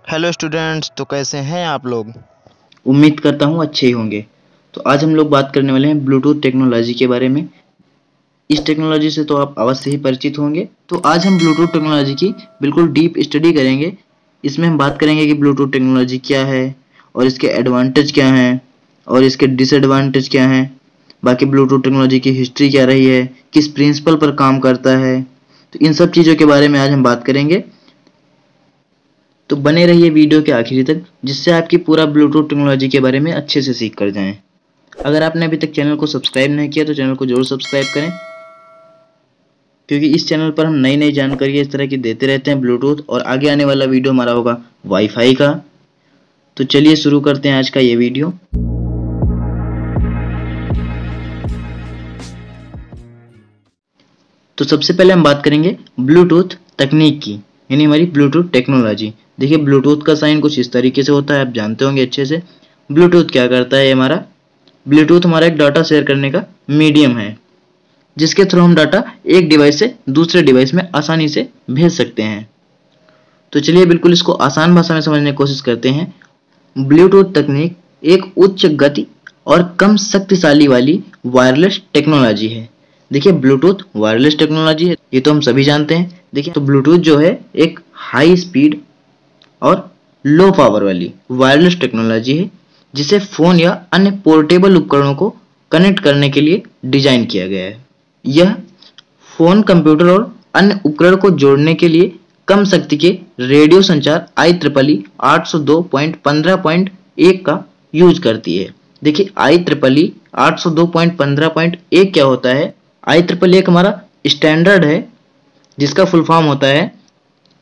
Hello students, तो कैसे हैं आप लोग। उम्मीद करता हूँ अच्छे ही होंगे। तो आज हम लोग बात करने वाले हैं ब्लूटूथ टेक्नोलॉजी के बारे में। इस टेक्नोलॉजी से तो आप अवश्य ही परिचित होंगे। तो आज हम ब्लूटूथ टेक्नोलॉजी की बिल्कुल डीप स्टडी करेंगे। इसमें हम बात करेंगे कि ब्लूटूथ टेक्नोलॉजी क्या है और इसके एडवांटेज क्या हैं और इसके डिसएडवांटेज क्या हैं। बाकी ब्लूटूथ टेक्नोलॉजी की हिस्ट्री क्या रही है, किस प्रिंसिपल पर काम करता है, तो इन सब चीज़ों के बारे में आज हम बात करेंगे। तो बने रहिए वीडियो के आखिरी तक, जिससे आपकी पूरा ब्लूटूथ टेक्नोलॉजी के बारे में अच्छे से सीख कर जाएं। अगर आपने अभी तक चैनल को सब्सक्राइब नहीं किया तो चैनल को जरूर सब्सक्राइब करें, क्योंकि इस चैनल पर हम नई नई जानकारी इस तरह की देते रहते हैं ब्लूटूथ। और आगे आने वाला वीडियो हमारा होगा वाईफाई का। तो चलिए शुरू करते हैं आज का ये वीडियो। तो सबसे पहले हम बात करेंगे ब्लूटूथ तकनीक की, यानी हमारी ब्लूटूथ टेक्नोलॉजी। देखिए, ब्लूटूथ का साइन कुछ इस तरीके से होता है, आप जानते होंगे अच्छे से। ब्लूटूथ क्या करता है, हमारा ब्लूटूथ हमारा एक डाटा शेयर करने का मीडियम है, जिसके थ्रू हम डाटा एक डिवाइस से दूसरे डिवाइस में आसानी से भेज सकते हैं। तो चलिए बिल्कुल इसको आसान भाषा में समझने की कोशिश करते हैं। ब्लूटूथ तकनीक एक उच्च गति और कम शक्तिशाली वाली वायरलेस टेक्नोलॉजी है। देखिए, ब्लूटूथ वायरलेस टेक्नोलॉजी है, ये तो हम सभी जानते हैं। देखिए, तो ब्लूटूथ जो है एक हाई स्पीड और लो पावर वाली वायरलेस टेक्नोलॉजी है, जिसे फोन या अन्य पोर्टेबल उपकरणों को कनेक्ट करने के लिए डिजाइन किया गया है। यह फोन, कंप्यूटर और अन्य उपकरण को जोड़ने के लिए कम शक्ति के रेडियो संचार IEEE 802.15.1 का यूज करती है। देखिए, IEEE 802.15.1 क्या होता है। IEEE एक हमारा स्टैंडर्ड है, जिसका फुल फॉर्म होता है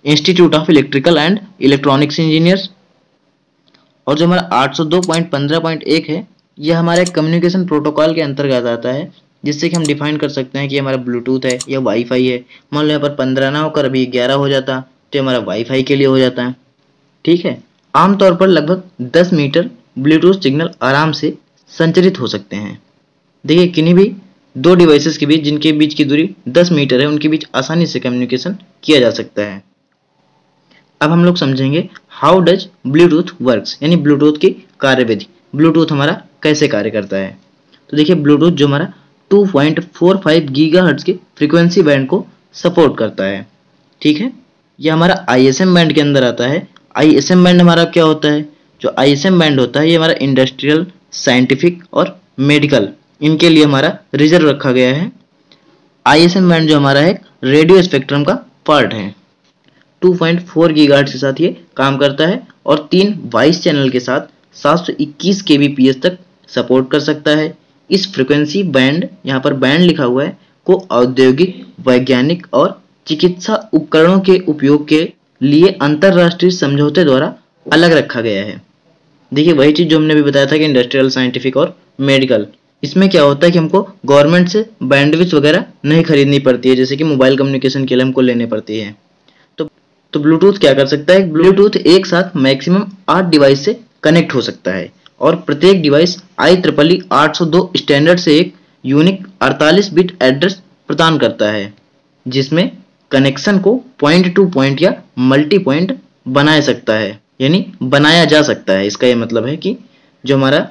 institute of electrical and electronics engineers. और जो हमारा 802.15.1 है, यह हमारे कम्युनिकेशन प्रोटोकॉल के अंतर्गत आता है, जिससे कि हम डिफाइन कर सकते हैं कि हमारा ब्लूटूथ है या वाईफाई है। मान लो यहाँ पर 15 ना होकर अभी 11 हो जाता, तो हमारा वाईफाई के लिए हो जाता है। ठीक है। आमतौर पर लगभग 10 मीटर ब्लूटूथ सिग्नल आराम से संचरित हो सकते हैं। देखिए, किन्हीं भी दो डिवाइसेस के बीच जिनके बीच की दूरी 10 मीटर है, उनके बीच आसानी से कम्युनिकेशन किया जा सकता है। अब हम लोग समझेंगे हाउ डज ब्लूटूथ वर्क्स, यानी ब्लूटूथ की कार्यविधि। ब्लूटूथ हमारा कैसे कार्य करता है। तो देखिए, ब्लूटूथ जो हमारा 2.45 गीगाहर्ट्ज के फ्रीक्वेंसी बैंड को सपोर्ट करता है। ठीक है। यह हमारा ISM बैंड के अंदर आता है। ISM बैंड हमारा क्या होता है, जो ISM बैंड होता है ये हमारा इंडस्ट्रियल, साइंटिफिक और मेडिकल, इनके लिए हमारा रिजर्व रखा गया है। ISM बैंड जो हमारा है रेडियो स्पेक्ट्रम का पार्ट है। 2.4 गीगाहर्ट्ज के साथ ये काम करता है और 3 वॉइस चैनल के साथ 721 kbps तक सपोर्ट कर सकता है। इस फ्रीक्वेंसी बैंड, यहाँ पर बैंड लिखा हुआ है, को औद्योगिक, वैज्ञानिक और चिकित्सा उपकरणों के उपयोग के लिए अंतरराष्ट्रीय समझौते द्वारा अलग रखा गया है। देखिए, वही चीज जो हमने भी बताया था कि इंडस्ट्रियल, साइंटिफिक और मेडिकल, इसमें क्या होता है कि हमको गवर्नमेंट से बैंडविड्थ वगैरह नहीं खरीदनी पड़ती है, जैसे कि मोबाइल कम्युनिकेशन के लिए हमको लेने पड़ती है। तो ब्लूटूथ क्या कर सकता है, ब्लूटूथ एक साथ मैक्सिमम 8 डिवाइस से कनेक्ट हो सकता है और प्रत्येक डिवाइस IEEE 802 स्टैंडर्ड से एक यूनिक 48 बिट एड्रेस प्रदान करता है, जिसमें कनेक्शन को पॉइंट टू पॉइंट या मल्टी पॉइंट बनाया सकता है, यानी बनाया जा सकता है। इसका यह मतलब है कि जो हमारा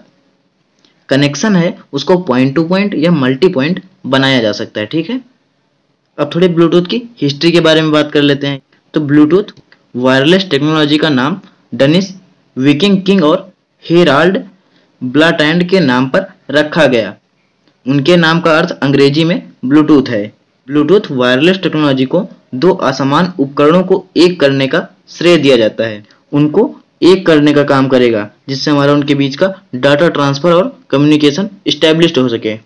कनेक्शन है उसको पॉइंट टू पॉइंट या मल्टी पॉइंट बनाया जा सकता है। ठीक है। अब थोड़ी ब्लूटूथ की हिस्ट्री के बारे में बात कर लेते हैं। तो ब्लूटूथ वायरलेस टेक्नोलॉजी का नाम डेनिस विकिंग किंग और हेराल्ड ब्लाटैंड के नाम पर रखा गया। उनके नाम का अर्थ अंग्रेजी में ब्लूटूथ है। ब्लूटूथ वायरलेस टेक्नोलॉजी को दो असमान उपकरणों को एक करने का श्रेय दिया जाता है। उनको एक करने का काम करेगा, जिससे हमारा उनके बीच का डाटा ट्रांसफर और कम्युनिकेशन स्टैब्लिश्ड हो सके।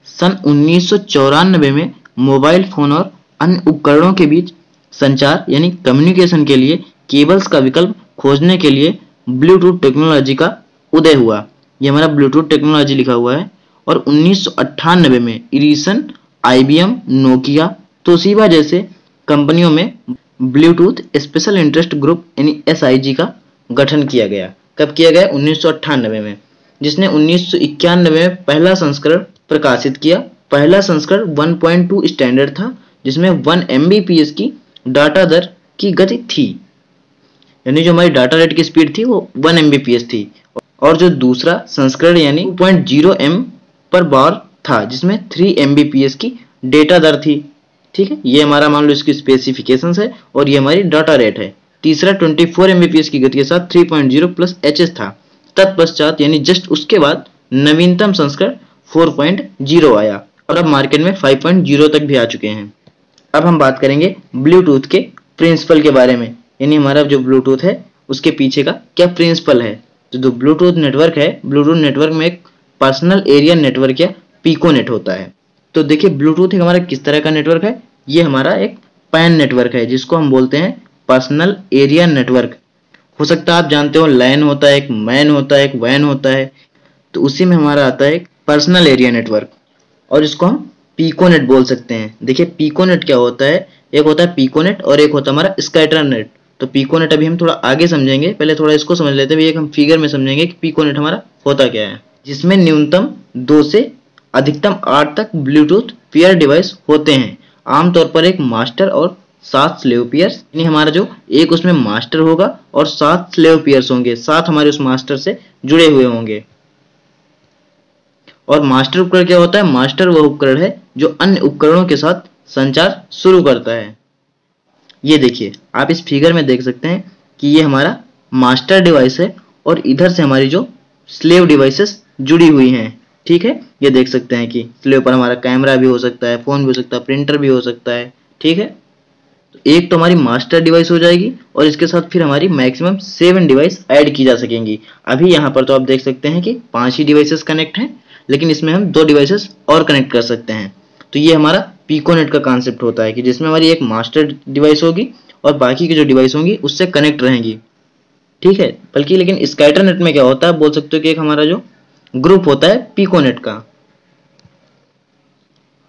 सन 1994 में मोबाइल फोन और अन्य उपकरणों के बीच संचार यानी कम्युनिकेशन के लिए केबल्स का विकल्प खोजने के लिए ब्लूटूथ टेक्नोलॉजी का उदय हुआ। ये हमारा ब्लूटूथ टेक्नोलॉजी लिखा हुआ है। और 1998 में इरिसन, IBM, नोकिया, तोशिबा जैसे कंपनियों में ब्लूटूथ स्पेशल इंटरेस्ट ग्रुप यानी SIG का गठन किया गया। कब किया गया? 1998 में, जिसने 1991 में पहला संस्करण प्रकाशित किया। पहला संस्करण 1.2 स्टैंडर्ड था, जिसमें 1 Mbps की डाटा दर की गति थी। यानी जो हमारी डाटा रेट की स्पीड थी वो 1 Mbps थी, और जो दूसरा संस्करण यानी 2.0 M पर बार था जिसमें 3 Mbps की डेटा दर थी। ठीक है, ये हमारा मान लो इसकी स्पेसिफिकेशंस है और ये हमारी डाटा रेट है। तीसरा 24 Mbps की गति के साथ 3.0 प्लस HS था। तत्पश्चात यानी जस्ट उसके बाद नवीनतम संस्करण 4.0 आया और अब मार्केट में 5.0 तक भी आ चुके हैं। अब हम बात करेंगे ब्लूटूथ के प्रिंसिपल के बारे में, यानी हमारा जो ब्लूटूथ है उसके पीछे का क्या प्रिंसिपल है। तो जो ब्लूटूथ नेटवर्क है, ब्लूटूथ नेटवर्क में एक पर्सनल एरिया नेटवर्क या पिकोनेट होता है। तो देखिए ब्लूटूथ एक हमारा किस तरह का नेटवर्क है, ये हमारा एक पैन नेटवर्क है जिसको हम बोलते हैं पर्सनल एरिया नेटवर्क। हो सकता है आप जानते हो लैन होता है, एक मैन होता है, एक वैन होता है, तो उसी में हमारा आता है एक पर्सनल एरिया नेटवर्क और इसको हम पिकोनेट बोल सकते हैं। देखिए पिकोनेट क्या होता है, एक होता है पिकोनेट और एक होता है हमारा स्कैटर नेट। तो पिकोनेट अभी हम थोड़ा आगे समझेंगे, पहले थोड़ा इसको समझ लेते हैं, एक हम फिगर में समझेंगे कि पिकोनेट हमारा होता क्या है। जिसमें न्यूनतम 2 से अधिकतम 8 तक ब्लूटूथ पेयर डिवाइस होते हैं, आमतौर पर एक मास्टर और 7 स्लेव पेयर्स, यानी हमारा जो एक उसमें मास्टर होगा और 7 स्लेव पेयर्स होंगे, 7 हमारे उस मास्टर से जुड़े हुए होंगे। और मास्टर उपकरण क्या होता है, मास्टर वह उपकरण है जो अन्य उपकरणों के साथ संचार शुरू करता है। ये देखिए आप इस फिगर में देख सकते हैं कि ये हमारा मास्टर डिवाइस है और इधर से हमारी जो स्लेव डिवाइसेस जुड़ी हुई हैं। ठीक है, ये देख सकते हैं कि स्लेव पर हमारा कैमरा भी हो सकता है, फोन भी हो सकता है, प्रिंटर भी हो सकता है। ठीक है, तो एक तो हमारी मास्टर डिवाइस हो जाएगी और इसके साथ फिर हमारी मैक्सिमम 7 डिवाइस ऐड की जा सकेंगी। अभी यहाँ पर तो आप देख सकते हैं कि 5 ही डिवाइसेस कनेक्ट हैं, लेकिन इसमें हम 2 डिवाइसेस और कनेक्ट कर सकते हैं। तो ये हमारा पिकोनेट का कॉन्सेप्ट होता है कि जिसमें हमारी एक मास्टर डिवाइस होगी और बाकी की जो डिवाइस होंगी उससे कनेक्ट रहेंगी। ठीक है, बल्कि लेकिन स्कैटर नेट में क्या होता है, बोल सकते हो कि एक हमारा जो ग्रुप होता है पिकोनेट का।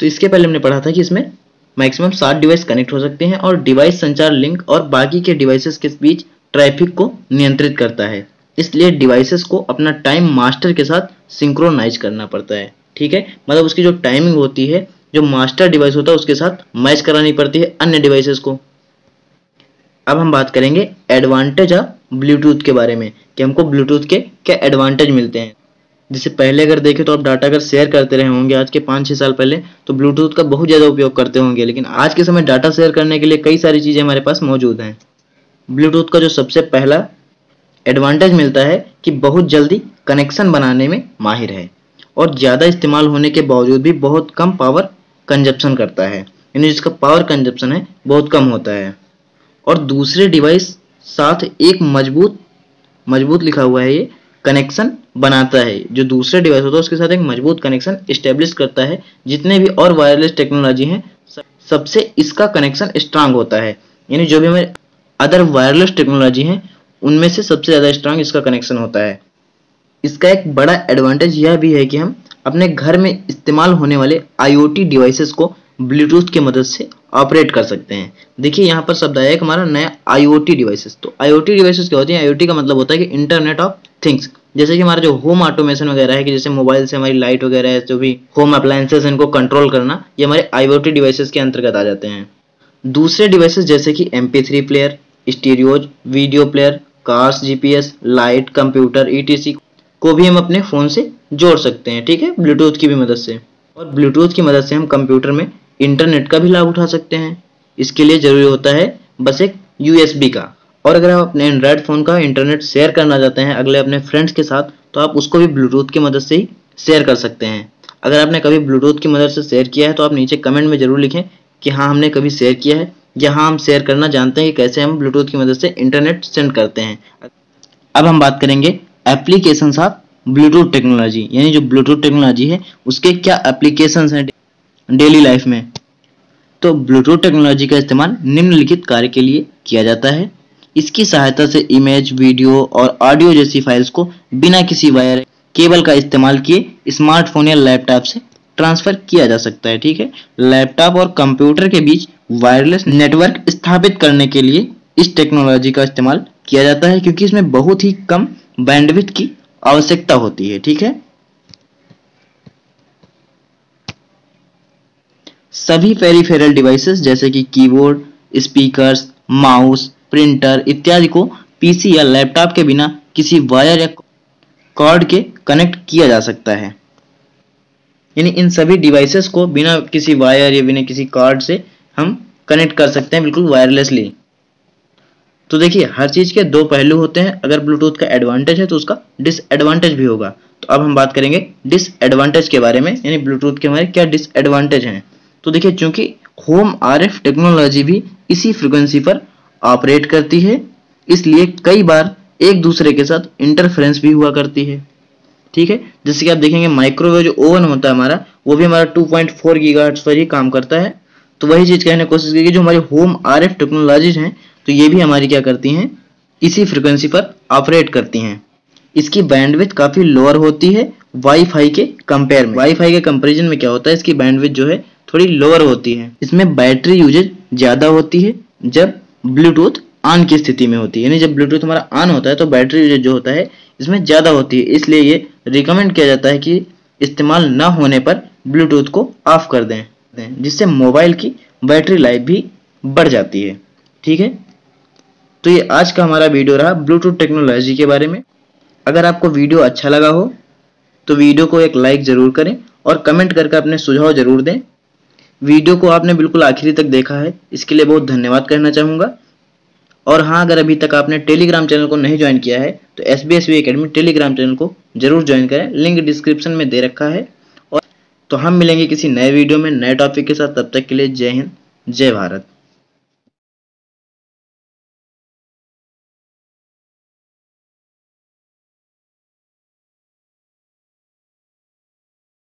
तो इसके पहले हमने पढ़ा था कि इसमें मैक्सिमम 7 डिवाइस कनेक्ट हो सकते हैं और डिवाइस संचार लिंक और बाकी के डिवाइसेस के बीच ट्रैफिक को नियंत्रित करता है। इसलिए डिवाइसेस को अपना टाइम मास्टर के साथ सिंक्रोनाइज करना पड़ता है। ठीक है, मतलब उसकी जो टाइमिंग होती है जो मास्टर डिवाइस होता है उसके साथ मैच करानी पड़ती है अन्य डिवाइसेस को। अब हम बात करेंगे एडवांटेज ऑफ ब्लूटूथ के बारे में कि हमको ब्लूटूथ के क्या एडवांटेज मिलते हैं। जैसे पहले अगर देखें तो आप डाटा अगर शेयर करते रहे होंगे आज के 5-6 साल पहले तो ब्लूटूथ का बहुत ज़्यादा उपयोग करते होंगे, लेकिन आज के समय डाटा शेयर करने के लिए कई सारी चीज़ें हमारे पास मौजूद हैं। ब्लूटूथ का जो सबसे पहला एडवांटेज मिलता है कि बहुत जल्दी कनेक्शन बनाने में माहिर है और ज़्यादा इस्तेमाल होने के बावजूद भी बहुत कम पावर कंजप्शन करता है, यानी जिसका पावर कंजप्शन है बहुत कम होता है। और दूसरे डिवाइस साथ एक मजबूत लिखा हुआ है, ये कनेक्शन बनाता है। जो दूसरे डिवाइस होता है उसके साथ एक मजबूत कनेक्शन इस्टेब्लिश करता है। जितने भी और वायरलेस टेक्नोलॉजी हैं सबसे इसका कनेक्शन स्ट्रांग होता है, यानी जो भी हमारे अदर वायरलेस टेक्नोलॉजी हैं उनमें से सबसे ज़्यादा स्ट्रांग इसका कनेक्शन होता है। इसका एक बड़ा एडवांटेज यह भी है कि हम अपने घर में इस्तेमाल होने वाले IoT डिवाइसेस को ब्लूटूथ की मदद से ऑपरेट कर सकते हैं। देखिए यहाँ पर शब्द आया है हमारा नया IoT डिवाइसेस। तो IoT डिवाइसेस क्या होती हैं, IoT का मतलब होता है कि इंटरनेट ऑफ थिंग्स। जैसे कि हमारा जो होम ऑटोमेशन वगैरह है कि जैसे मोबाइल से हमारी लाइट वगैरह है, जो भी होम अप्लायंसेस इनको कंट्रोल करना, ये हमारे IoT डिवाइसेस के अंतर्गत आ जाते हैं। दूसरे डिवाइसेस जैसे कि MP3 player, stereos, video player, cars, GPS, light, computer ETC को भी हम अपने फ़ोन से जोड़ सकते हैं। ठीक है, ब्लूटूथ की भी मदद से। और ब्लूटूथ की मदद से हम कंप्यूटर में इंटरनेट का भी लाभ उठा सकते हैं। इसके लिए ज़रूरी होता है बस एक USB का। और अगर आप अपने एंड्रॉयड फ़ोन का इंटरनेट शेयर करना चाहते हैं अगले अपने फ्रेंड्स के साथ, तो आप उसको भी ब्लूटूथ की मदद से ही शेयर कर सकते हैं। अगर आपने कभी ब्लूटूथ की मदद से शेयर किया है तो आप नीचे कमेंट में ज़रूर लिखें कि हाँ हमने कभी शेयर किया है, या हाँ हम शेयर करना जानते हैं कि कैसे हम ब्लूटूथ की मदद से इंटरनेट सेंड करते हैं। अब हम बात करेंगे एप्लीकेशंस ऑफ ब्लूटूथ टेक्नोलॉजी, यानी जो ब्लूटूथ टेक्नोलॉजी है उसके क्या एप्लीकेशंस हैं डेली लाइफ में। तो ब्लूटूथ टेक्नोलॉजी का इस्तेमाल निम्नलिखित कार्य के लिए किया जाता है। इसकी सहायता से इमेज, वीडियो और ऑडियो जैसी फाइल्स को बिना किसी वायर केबल का इस्तेमाल किए स्मार्टफोन या लैपटॉप से ट्रांसफर किया जा सकता है। ठीक है, लैपटॉप और कंप्यूटर के बीच वायरलेस नेटवर्क स्थापित करने के लिए इस टेक्नोलॉजी का इस्तेमाल किया जाता है क्योंकि इसमें बहुत ही कम बैंडविड्थ की आवश्यकता होती है। ठीक है, सभी पेरिफेरल डिवाइसेस जैसे कि कीबोर्ड, स्पीकर्स, माउस, प्रिंटर इत्यादि को पीसी या लैपटॉप के बिना किसी वायर या कॉर्ड के कनेक्ट किया जा सकता है। यानी इन सभी डिवाइसेस को बिना किसी वायर या बिना किसी कॉर्ड से हम कनेक्ट कर सकते हैं बिल्कुल वायरलेसली। तो देखिए हर चीज के दो पहलू होते हैं, अगर ब्लूटूथ का एडवांटेज है तो उसका डिसएडवांटेज भी होगा। तो अब हम बात करेंगे डिसएडवांटेज के बारे में, यानी ब्लूटूथ के हमारे क्या डिसएडवांटेज हैं। तो देखिए चूंकि होम आरएफ टेक्नोलॉजी भी इसी फ्रीक्वेंसी पर ऑपरेट करती है, इसलिए कई बार एक दूसरे के साथ इंटरफेरेंस भी हुआ करती है। ठीक है, जैसे कि आप देखेंगे माइक्रोवेव जो ओवन होता है हमारा, वो भी हमारा 2.4 गीगाहर्ट्ज पर ही काम करता है। तो वही चीज कहने की कोशिश की जो हमारी होम आरएफ टेक्नोलॉजीज हैं, तो ये भी हमारी क्या करती हैं, इसी फ्रीक्वेंसी पर ऑपरेट करती हैं। इसकी बैंडविड्थ काफी लोअर होती है वाईफाई के कंपेयर में। वाईफाई के कंपैरिजन में क्या होता है, इसकी बैंडविड्थ जो है थोड़ी लोअर होती है। इसमें बैटरी यूजेज ज्यादा होती है जब ब्लूटूथ ऑन की स्थिति में होती है, यानी जब ब्लूटूथ हमारा ऑन होता है तो बैटरी यूजेज जो होता है इसमें ज्यादा होती है। इसलिए ये रिकमेंड किया जाता है कि इस्तेमाल न होने पर ब्लूटूथ को ऑफ कर दें, जिससे मोबाइल की बैटरी लाइफ भी बढ़ जाती है। ठीक है, तो ये आज का हमारा वीडियो रहा ब्लूटूथ टेक्नोलॉजी के बारे में। अगर आपको वीडियो अच्छा लगा हो तो वीडियो को एक लाइक जरूर करें और कमेंट करके अपने सुझाव जरूर दें। वीडियो को आपने बिल्कुल आखिरी तक देखा है, इसके लिए बहुत धन्यवाद करना चाहूँगा। और हाँ, अगर अभी तक आपने टेलीग्राम चैनल को नहीं ज्वाइन किया है तो SBSV एकेडमी टेलीग्राम चैनल को जरूर ज्वाइन करें, लिंक डिस्क्रिप्शन में दे रखा है। और तो हम मिलेंगे किसी नए वीडियो में नए टॉपिक के साथ, तब तक के लिए जय हिंद जय भारत।